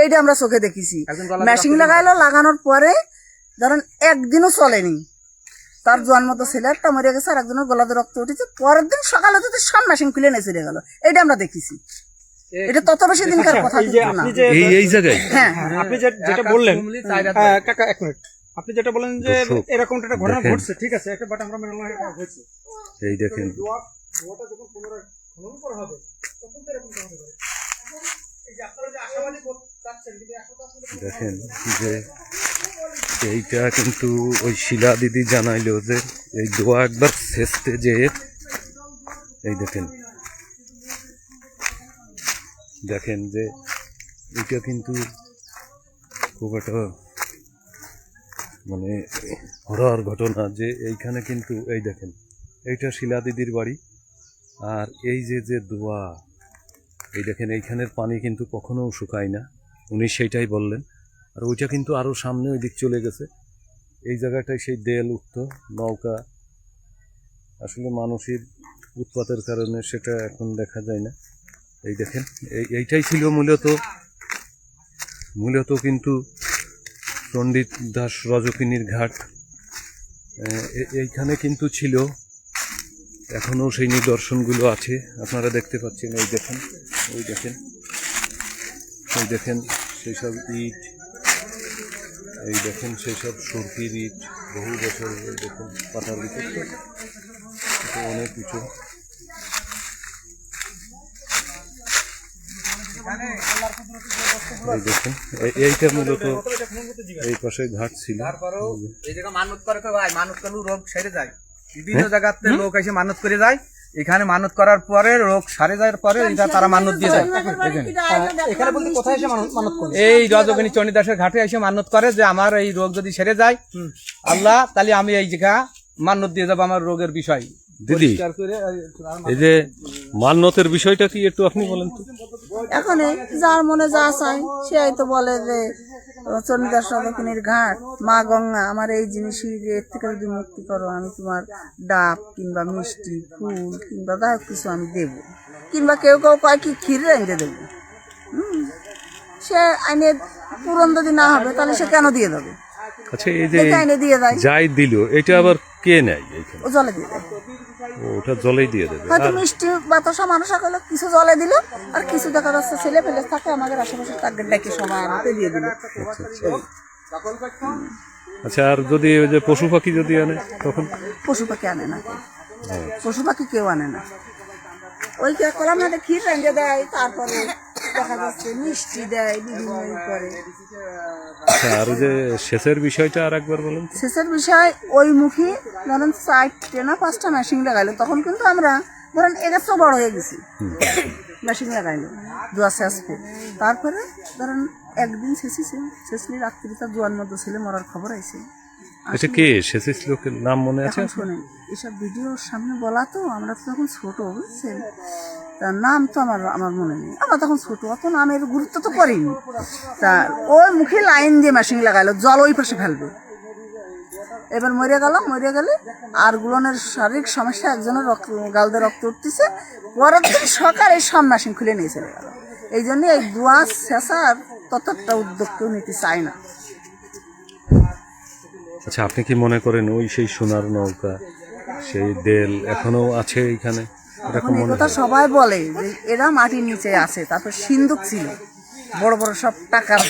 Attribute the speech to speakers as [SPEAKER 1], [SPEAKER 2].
[SPEAKER 1] এইটা আমরা চোখে দেখেছি। মেশিন লাগাইলো, লাগানোর পরে ধরেন একদিনও চলেনি, তার জোয়ান মতো ছেলে একটা মরে গেছে আর একজনের গলাতে রক্ত উঠেছে। পরের দিন সকালে তো সব মেশিন খুলে নিয়ে চলে গেল। এইটা আমরা দেখেছি। এটা তত বেশি দিনকার কথা না।
[SPEAKER 2] এই জায়গায়
[SPEAKER 1] হ্যাঁ,
[SPEAKER 3] আপনি যেটা বললেন কাকা, এক মিনিট, আপনি যেটা বলেন যে এরকম একটা ঘটনা ঘটছে, ঠিক আছে, একটা বাট আমরা মেনে নিলাম এটা হয়েছে।
[SPEAKER 2] এই দেখেন
[SPEAKER 3] দোয়াটা যখন পুনরায় খনন করা হবে তখন তো এরকম হতে পারে। এই যে আপনারা যে আশাবাদী করতেছেন, কিন্তু এখন তো আসলে
[SPEAKER 2] দেখেন যে এইটা কিন্তু ওই শিলা দিদি জানাইলো যে এই দোয়া একবার শেষতে যে এই দেখেন দেখেন যে এটা কিন্তু খুব একটা মানে হরর ঘটনা যে এইখানে কিন্তু এই দেখেন এইটা শিলা দিদির বাড়ি। আর এই যে দোয়া এই দেখেন এইখানের পানি কিন্তু কখনো শুকায় না, উনি সেইটাই বললেন। আর ওইটা কিন্তু আরও সামনে ওই দিক চলে গেছে। এই জায়গাটায় সেই দেল উঠত নৌকা, আসলে মানুষের উৎপাতের কারণে সেটা এখন দেখা যায় না। এই দেখেন এইটাই ছিল মূলত কিন্তু পণ্ডিত দাস রজকিনীর ঘাট। এইখানে কিন্তু ছিল, এখনও সেই নিদর্শনগুলো আছে, আপনারা দেখতে পাচ্ছেন। এই দেখেন সেই সব ইট, এই দেখেন সেই সব সুরকির ইট, বহু বছর দেখুন পাতার ভিতর তো অনেক কিছু। এই দেখেন এইটা মূলত এই পাশে ঘাট ছিল।
[SPEAKER 4] এই জায়গা মানত করে তো ভাই, মানত করলে রোগ সেরে যায়। বিভিন্ন জায়গাতে লোক এসে মানত করে যায়, এখানে মানত করার পরে রোগ সারে যাওয়ার পরে এটা তারা মানত দিয়ে যায়।
[SPEAKER 3] এখানে বলতে কোথায় এসে মানত করে?
[SPEAKER 4] এই রজকিনী চণ্ডীদাসের ঘাটে এসে মানত করে যে আমার এই রোগ যদি সেরে যায় আল্লাহ, তাহলে আমি এই জায়গা মানত দিয়ে যাবো আমার রোগের বিষয়।
[SPEAKER 2] দিদি এই যে মান্যতের বিষয়টা কি একটু আপনি বলেন তো?
[SPEAKER 1] এখন যার মনে যা চায় সে হয়তো বলে যে চণ্ডীদাস রজকিনীর ঘাট, মা গঙ্গা, আমার এই জিনিসই এর থেকে যদি মুক্তি করো, আমি তোমার ডাব কিংবা মিষ্টি ফুল কিংবা যা কিছু আমি দেবো, কিংবা কেউ কয় কি ক্ষীর এনে দেবো। সে আইনে পূরণ যদি না হবে তাহলে সে কেন দিয়ে দেবে?
[SPEAKER 2] আচ্ছা, এই যে
[SPEAKER 1] আইনে দিয়ে দেয়,
[SPEAKER 2] যাই দিল এটা আবার কে নেয়?
[SPEAKER 1] ও জলে দিয়ে দেয়।
[SPEAKER 2] ওটা জলেই দিয়ে দেবে।
[SPEAKER 1] হয়তো মিষ্টি বাতাসা মানুষ হলো কিছু জলে দিল, আর কিছু দেখা যাচ্ছে ছেলে পেলে থাকে আমাদের আশেপাশে তাকে ডেকে সবাই আমাকে দিয়ে দিল।
[SPEAKER 2] আচ্ছা, আর যদি ওই যে পশু পাখি যদি আনে তখন?
[SPEAKER 1] পশু পাখি আনে না, পশু পাখি কেউ আনে না। ওই কলাম হাতে ক্ষীর রেঁধে দেয়, তারপরে দেখা যাচ্ছে মিষ্টি দেয় বিভিন্ন করে।
[SPEAKER 2] আচ্ছা, আর যে সেচের বিষয়টা আর একবার বলুন।
[SPEAKER 1] সেচের বিষয় ওই মুখে ধরেন 4টে না 5টা মেশিন লাগাইলো, তখন কিন্তু আমরা ধরেন এগাছও বড় হয়ে গেছি। মেশিন লাগাইলো দোয়া শেষে, তারপরে ধরেন একদিন শেষলি রাত্রি তার জোয়ার মধ্যে ছেলে মরার খবর আইছে।
[SPEAKER 2] এটা কে সেচের লোকের নাম মনে আছে?
[SPEAKER 1] শোনেন, এসব ভিডিওর সামনে বলা তো, আমরা তো তখন ছোট, বুঝছেন, তার নাম তো আমার মনে নেই, আমরা তখন ছোট, অত নামের গুরুত্ব তো করিনি। তা ওই মুখে লাইন দিয়ে মেশিন লাগাইলো, জল ওই পাশে ফেলবে। এবার মরে গেলে আর গুলনের শারীরিক সমস্যা, একজনের গালদে রক্ত উঠতেছে। পরের দিন সকালে সব মেশিন খুলে নিয়ে চলে গেল। এই জন্য এই দোয়া শেষার ততটা উদ্যোগ কেউ নিতে চায় না।
[SPEAKER 2] আচ্ছা, আপনি কি মনে করেন ওই সেই সোনার নৌকা, সেই দেল এখনো আছে এইখানে?
[SPEAKER 1] এখন এই কথা সবাই বলে যে এরা মাটির নিচে আছে। তারপর সিন্ধুক ছিল, বড় বড় সব টাকার